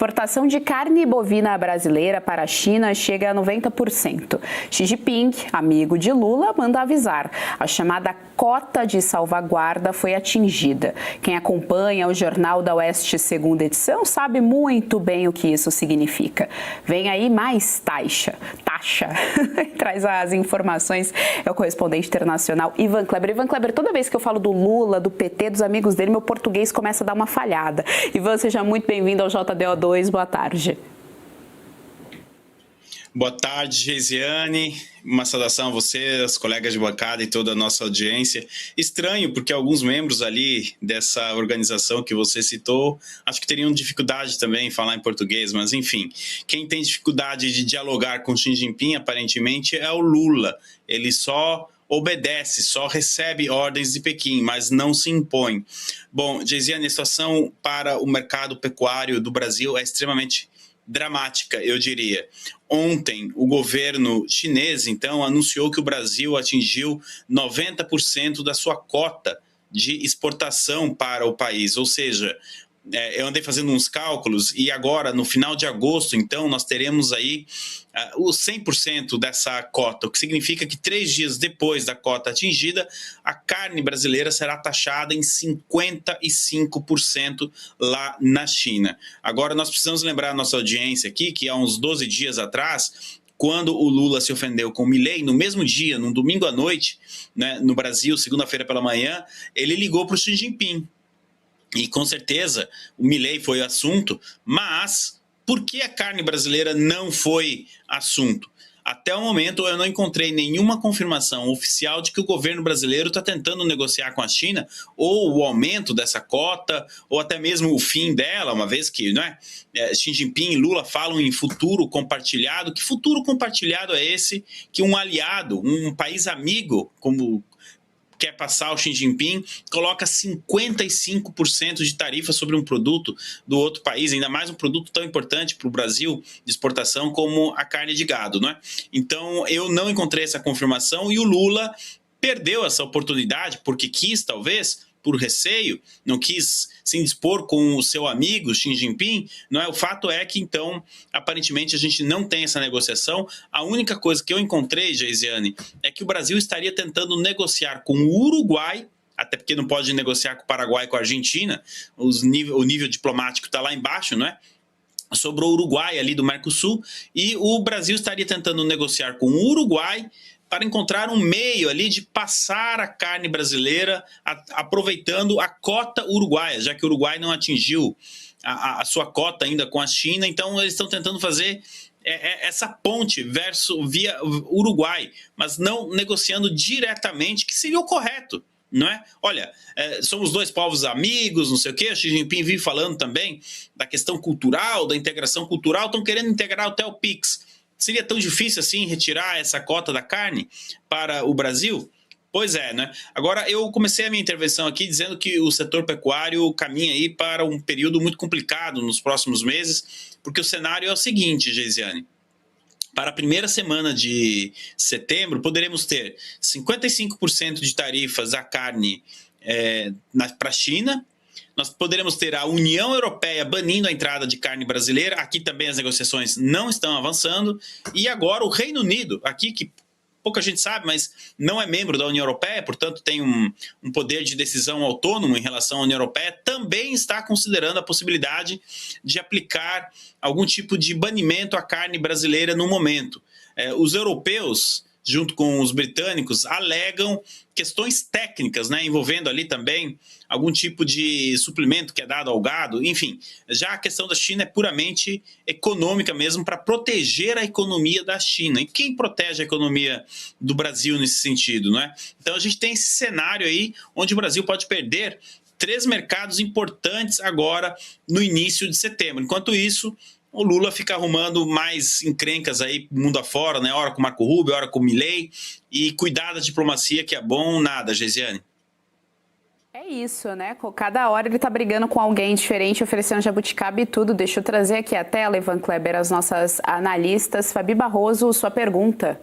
Exportação de carne bovina brasileira para a China chega a 90%. Xi Jinping, amigo de Lula, manda avisar. A chamada cota de salvaguarda foi atingida. Quem acompanha o Jornal da Oeste segunda edição sabe muito bem o que isso significa. Vem aí mais taxa. Traz as informações, é o correspondente internacional Ivan Kleber. Ivan Kleber, toda vez que eu falo do Lula, do PT, dos amigos dele, meu português começa a dar uma falhada. Ivan, seja muito bem-vindo ao JDO2, boa tarde. Boa tarde, Geisiane. Uma saudação a você, as colegas de bancada e toda a nossa audiência. Estranho, porque alguns membros ali dessa organização que você citou, acho que teriam dificuldade também em falar em português, mas enfim. Quem tem dificuldade de dialogar com Xi Jinping, aparentemente, é o Lula. Ele só obedece, só recebe ordens de Pequim, mas não se impõe. Bom, Geisiane, a situação para o mercado pecuário do Brasil é extremamente dramática, eu diria. Ontem, o governo chinês, então, anunciou que o Brasil atingiu 90% da sua cota de exportação para o país, ou seja, eu andei fazendo uns cálculos e agora, no final de agosto, então, nós teremos aí os 100% dessa cota, o que significa que 3 dias depois da cota atingida, a carne brasileira será taxada em 55% lá na China. Agora, nós precisamos lembrar a nossa audiência aqui que há uns 12 dias atrás, quando o Lula se ofendeu com o Milei, no mesmo dia, num domingo à noite, né, no Brasil, segunda-feira pela manhã, ele ligou para o Xi Jinping. E com certeza o Milei foi assunto, mas por que a carne brasileira não foi assunto? Até o momento eu não encontrei nenhuma confirmação oficial de que o governo brasileiro está tentando negociar com a China ou o aumento dessa cota ou até mesmo o fim dela, uma vez que Xi Jinping e Lula falam em futuro compartilhado. Que futuro compartilhado é esse que um aliado, um país amigo como quer passar o Xi Jinping, coloca 55% de tarifa sobre um produto do outro país, ainda mais um produto tão importante para o Brasil de exportação como a carne de gado, não é? Então, eu não encontrei essa confirmação e o Lula perdeu essa oportunidade porque quis, talvez, por receio, não quis se indispor com o seu amigo Xi Jinping, não é? O fato é que, então, aparentemente a gente não tem essa negociação. A única coisa que eu encontrei, Geisiane, é que o Brasil estaria tentando negociar com o Uruguai, até porque não pode negociar com o Paraguai e com a Argentina, o nível diplomático está lá embaixo, não é? Sobrou o Uruguai ali do Mercosul, e o Brasil estaria tentando negociar com o Uruguai para encontrar um meio ali de passar a carne brasileira aproveitando a cota uruguaia, já que o Uruguai não atingiu a sua cota ainda com a China, então eles estão tentando fazer essa ponte via Uruguai, mas não negociando diretamente, que seria o correto. Não é? Olha, somos dois povos amigos, não sei o quê. O Xi Jinping vive falando também da questão cultural, da integração cultural, estão querendo integrar até o PIX. Seria tão difícil assim retirar essa cota da carne para o Brasil? Pois é, né? Agora, eu comecei a minha intervenção aqui dizendo que o setor pecuário caminha aí para um período muito complicado nos próximos meses, porque o cenário é o seguinte, Geisiane. Para a primeira semana de setembro, poderemos ter 55% de tarifas da carne para a China. Nós poderemos ter a União Europeia banindo a entrada de carne brasileira. Aqui também as negociações não estão avançando. E agora o Reino Unido, aqui que pouca gente sabe, mas não é membro da União Europeia, portanto tem um poder de decisão autônomo em relação à União Europeia, também está considerando a possibilidade de aplicar algum tipo de banimento à carne brasileira no momento. Os europeus, junto com os britânicos, alegam questões técnicas, né, envolvendo ali também algum tipo de suplemento que é dado ao gado, enfim. Já a questão da China é puramente econômica mesmo, para proteger a economia da China. E quem protege a economia do Brasil nesse sentido, não é? Então a gente tem esse cenário aí, onde o Brasil pode perder 3 mercados importantes agora no início de setembro. Enquanto isso, o Lula fica arrumando mais encrencas aí mundo afora, né? Ora com o Marco Rubio, ora com o Milei, e cuidar da diplomacia, que é bom nada, Geisiane. É isso, né? Cada hora ele tá brigando com alguém diferente, oferecendo jabuticaba e tudo. Deixa eu trazer aqui a tela, Ivan Kleber, as nossas analistas. Fabi Barroso, sua pergunta.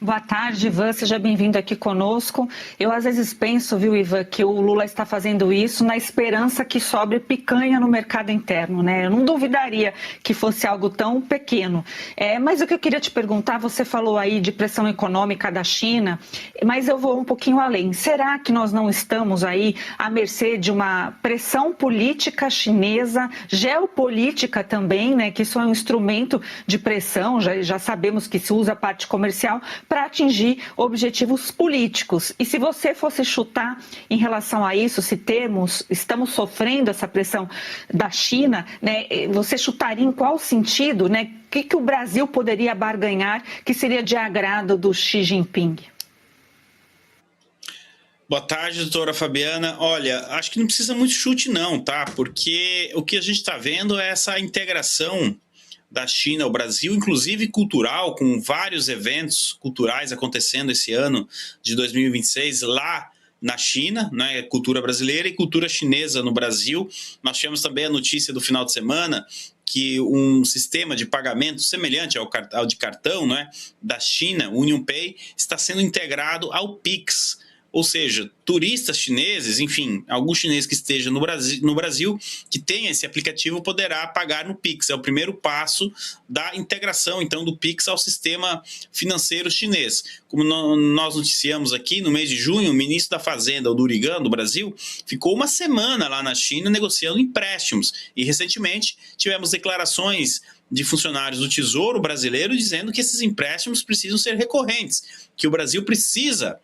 Boa tarde, Ivan. Seja bem-vindo aqui conosco. Eu, às vezes, penso, viu, Ivan, que o Lula está fazendo isso na esperança que sobre picanha no mercado interno, né? Eu não duvidaria que fosse algo tão pequeno. Mas o que eu queria te perguntar, você falou aí de pressão econômica da China, mas eu vou um pouquinho além. Será que nós não estamos aí à mercê de uma pressão política chinesa, geopolítica também, né? Que isso é um instrumento de pressão, já sabemos que se usa a parte comercial para atingir objetivos políticos. E se você fosse chutar em relação a isso, se estamos sofrendo essa pressão da China, né, você chutaria em qual sentido, né? O que o Brasil poderia barganhar que seria de agrado do Xi Jinping? Boa tarde, doutora Fabiana. Olha, acho que não precisa muito chute não, tá? Porque o que a gente está vendo é essa integração da China ao Brasil, inclusive cultural, com vários eventos culturais acontecendo esse ano de 2026 lá na China, né, cultura brasileira e cultura chinesa no Brasil. Nós tivemos também a notícia do final de semana que um sistema de pagamento semelhante ao de cartão, né, da China, o UnionPay, está sendo integrado ao Pix. Ou seja, turistas chineses, enfim, algum chinês que esteja no Brasil que tenha esse aplicativo poderá pagar no Pix. É o primeiro passo da integração, então, do Pix ao sistema financeiro chinês. Como nós noticiamos aqui, no mês de junho, o ministro da Fazenda, o Durigan, do Brasil, ficou uma semana lá na China negociando empréstimos. E, recentemente, tivemos declarações de funcionários do Tesouro brasileiro dizendo que esses empréstimos precisam ser recorrentes, que o Brasil precisa,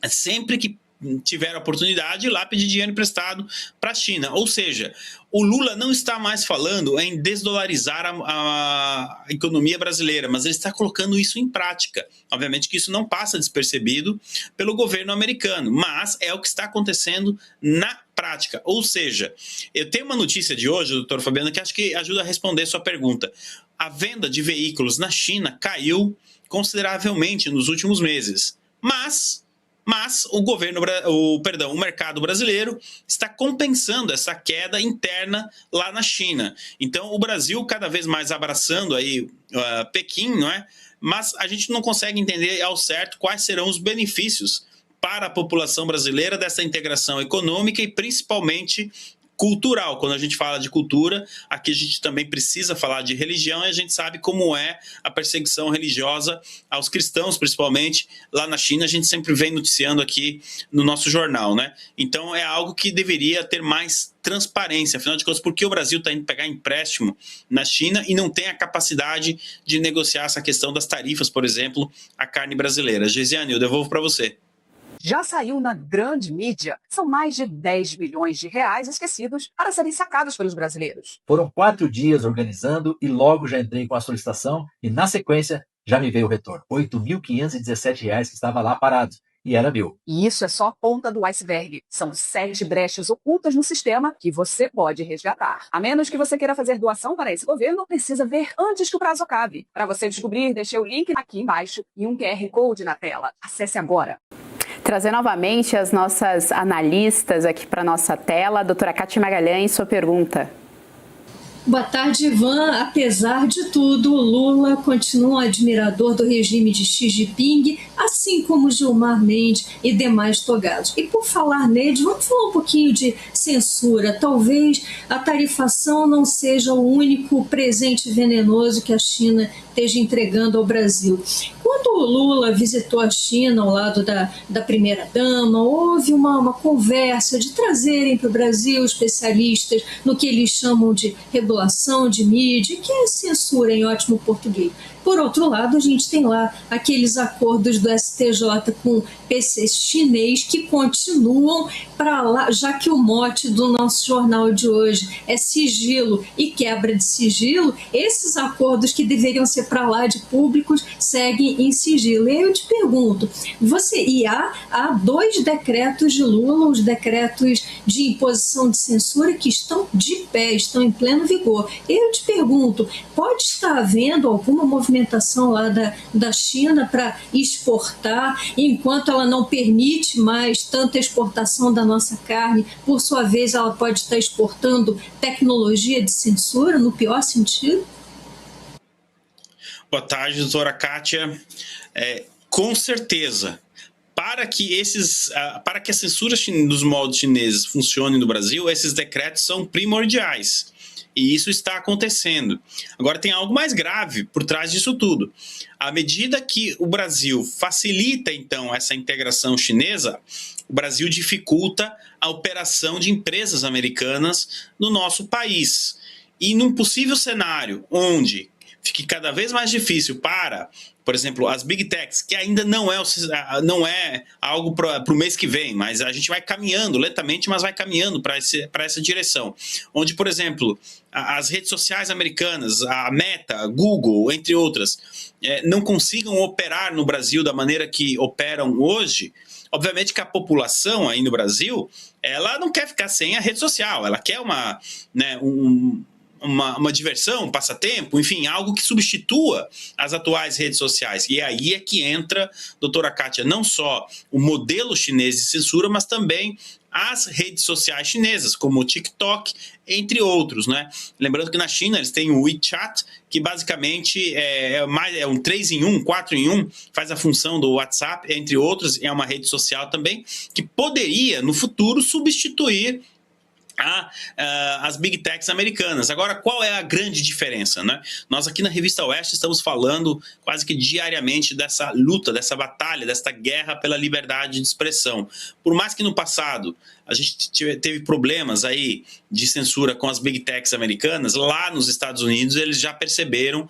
sempre que tiver a oportunidade, ir lá pedir dinheiro emprestado para a China. Ou seja, o Lula não está mais falando em desdolarizar a economia brasileira, mas ele está colocando isso em prática. Obviamente que isso não passa despercebido pelo governo americano, mas é o que está acontecendo na prática. Ou seja, eu tenho uma notícia de hoje, doutor Fabiano, que acho que ajuda a responder sua pergunta. A venda de veículos na China caiu consideravelmente nos últimos meses, mas o mercado brasileiro está compensando essa queda interna lá na China. Então, o Brasil cada vez mais abraçando aí Pequim, não é? Mas a gente não consegue entender ao certo quais serão os benefícios para a população brasileira dessa integração econômica e principalmente cultural. Quando a gente fala de cultura, aqui a gente também precisa falar de religião e a gente sabe como é a perseguição religiosa aos cristãos, principalmente lá na China. A gente sempre vem noticiando aqui no nosso jornal, né? Então é algo que deveria ter mais transparência. Afinal de contas, por que o Brasil está indo pegar empréstimo na China e não tem a capacidade de negociar essa questão das tarifas, por exemplo, a carne brasileira? Gesiane, eu devolvo para você. Já saiu na grande mídia. São mais de 10 bilhões de reais esquecidos para serem sacados pelos brasileiros. Foram 4 dias organizando e logo já entrei com a solicitação e, na sequência, já me veio o retorno. R$ 8.517 que estava lá parado. E era meu. E isso é só a ponta do iceberg. São 7 brechas ocultas no sistema que você pode resgatar. A menos que você queira fazer doação para esse governo, precisa ver antes que o prazo acabe. Para você descobrir, deixei o link aqui embaixo e um QR Code na tela. Acesse agora. Trazer novamente as nossas analistas aqui para a nossa tela. Doutora Kátia Magalhães, sua pergunta. Boa tarde, Ivan. Apesar de tudo, Lula continua um admirador do regime de Xi Jinping, assim como Gilmar Mendes e demais togados. E por falar neles, vamos falar um pouquinho de censura. Talvez a tarifação não seja o único presente venenoso que a China esteja entregando ao Brasil. Quando o Lula visitou a China ao lado da primeira-dama, houve uma conversa de trazerem para o Brasil especialistas no que eles chamam de regulação de mídia, que é censura em ótimo português. Por outro lado, a gente tem lá aqueles acordos do STJ com PC chinês que continuam para lá, já que o mote do nosso jornal de hoje é sigilo e quebra de sigilo, esses acordos que deveriam ser para lá de públicos seguem em sigilo. E aí eu te pergunto, há 2 decretos de Lula, os decretos de imposição de censura que estão de pé, estão em pleno vigor. E eu te pergunto, pode estar havendo alguma movimentação lá da China para exportar, enquanto ela não permite mais tanta exportação da nossa carne, por sua vez ela pode estar exportando tecnologia de censura, no pior sentido? Boa tarde, doutora Kátia. Com certeza. Para que a censura dos moldes chineses funcione no Brasil, esses decretos são primordiais. E isso está acontecendo. Agora tem algo mais grave por trás disso tudo. À medida que o Brasil facilita, então, essa integração chinesa, o Brasil dificulta a operação de empresas americanas no nosso país. E num possível cenário onde fique cada vez mais difícil para, por exemplo, as Big Techs, que ainda não é algo para o mês que vem, mas a gente vai caminhando lentamente, mas vai caminhando para essa direção. Onde, por exemplo, as redes sociais americanas, a Meta, a Google, entre outras, não consigam operar no Brasil da maneira que operam hoje. Obviamente que a população aí no Brasil, ela não quer ficar sem a rede social, ela quer uma diversão, um passatempo, enfim, algo que substitua as atuais redes sociais. E aí é que entra, doutora Kátia, não só o modelo chinês de censura, mas também as redes sociais chinesas, como o TikTok, entre outros, né? Lembrando que na China eles têm o WeChat, que basicamente é um 3 em 1, 4 em 1, faz a função do WhatsApp, entre outros, é uma rede social também, que poderia, no futuro, substituir as Big Techs americanas. Agora, qual é a grande diferença, né? Nós aqui na Revista Oeste estamos falando quase que diariamente dessa luta, dessa batalha, dessa guerra pela liberdade de expressão. Por mais que no passado a gente teve problemas aí de censura com as Big Techs americanas, lá nos Estados Unidos eles já perceberam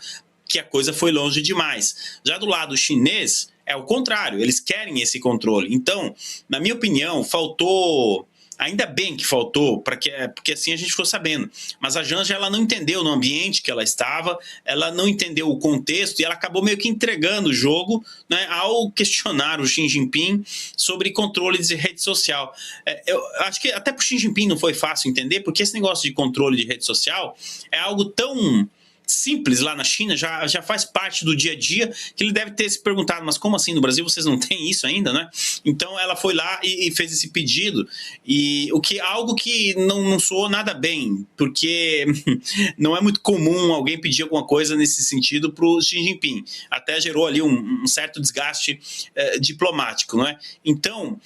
que a coisa foi longe demais. Já do lado chinês, é o contrário, eles querem esse controle. Então, na minha opinião, faltou... Ainda bem que faltou, porque assim a gente ficou sabendo. Mas a Janja, ela não entendeu no ambiente que ela estava, ela não entendeu o contexto e ela acabou meio que entregando o jogo, né, ao questionar o Xi Jinping sobre controle de rede social. Eu acho que até para o Xi Jinping não foi fácil entender, porque esse negócio de controle de rede social é algo tão simples lá na China, já faz parte do dia a dia, que ele deve ter se perguntado, mas como assim no Brasil vocês não têm isso ainda, né? Então ela foi lá e fez esse pedido, e algo que não soou nada bem, porque não é muito comum alguém pedir alguma coisa nesse sentido para o Xi Jinping. Até gerou ali um certo desgaste diplomático, não é? Então,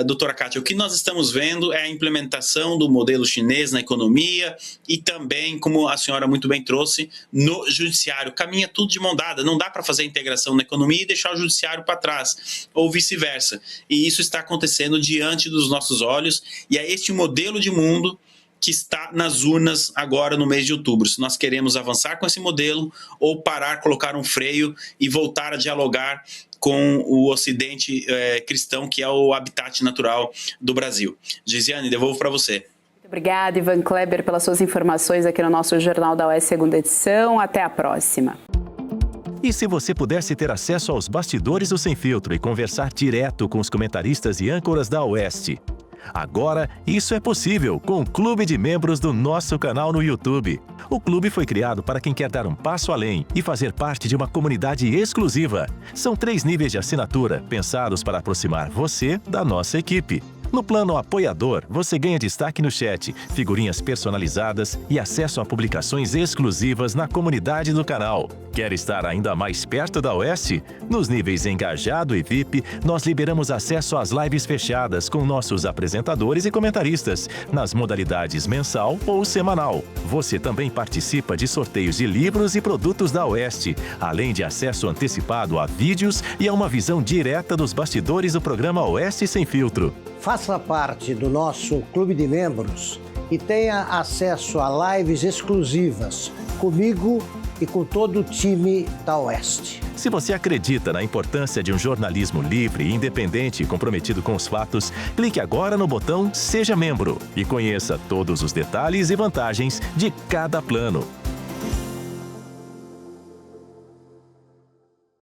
doutora Kátia, o que nós estamos vendo é a implementação do modelo chinês na economia e também, como a senhora muito bem trouxe, no judiciário. Caminha tudo de mão dada, não dá para fazer a integração na economia e deixar o judiciário para trás, ou vice-versa. E isso está acontecendo diante dos nossos olhos, e é este modelo de mundo que está nas urnas agora no mês de outubro. Se nós queremos avançar com esse modelo ou parar, colocar um freio e voltar a dialogar com o Ocidente cristão, que é o habitat natural do Brasil. Gisiane, devolvo para você. Muito obrigada, Ivan Kleber, pelas suas informações aqui no nosso Jornal da Oeste, segunda edição. Até a próxima. E se você pudesse ter acesso aos bastidores do Sem Filtro e conversar direto com os comentaristas e âncoras da Oeste? Agora, isso é possível com o Clube de Membros do nosso canal no YouTube. O clube foi criado para quem quer dar um passo além e fazer parte de uma comunidade exclusiva. São 3 níveis de assinatura, pensados para aproximar você da nossa equipe. No plano apoiador, você ganha destaque no chat, figurinhas personalizadas e acesso a publicações exclusivas na comunidade do canal. Quer estar ainda mais perto da Oeste? Nos níveis Engajado e VIP, nós liberamos acesso às lives fechadas com nossos apresentadores e comentaristas, nas modalidades mensal ou semanal. Você também participa de sorteios de livros e produtos da Oeste, além de acesso antecipado a vídeos e a uma visão direta dos bastidores do programa Oeste Sem Filtro. Faça parte do nosso clube de membros e tenha acesso a lives exclusivas comigo e com todo o time da Oeste. Se você acredita na importância de um jornalismo livre e independente e comprometido com os fatos, clique agora no botão Seja Membro e conheça todos os detalhes e vantagens de cada plano.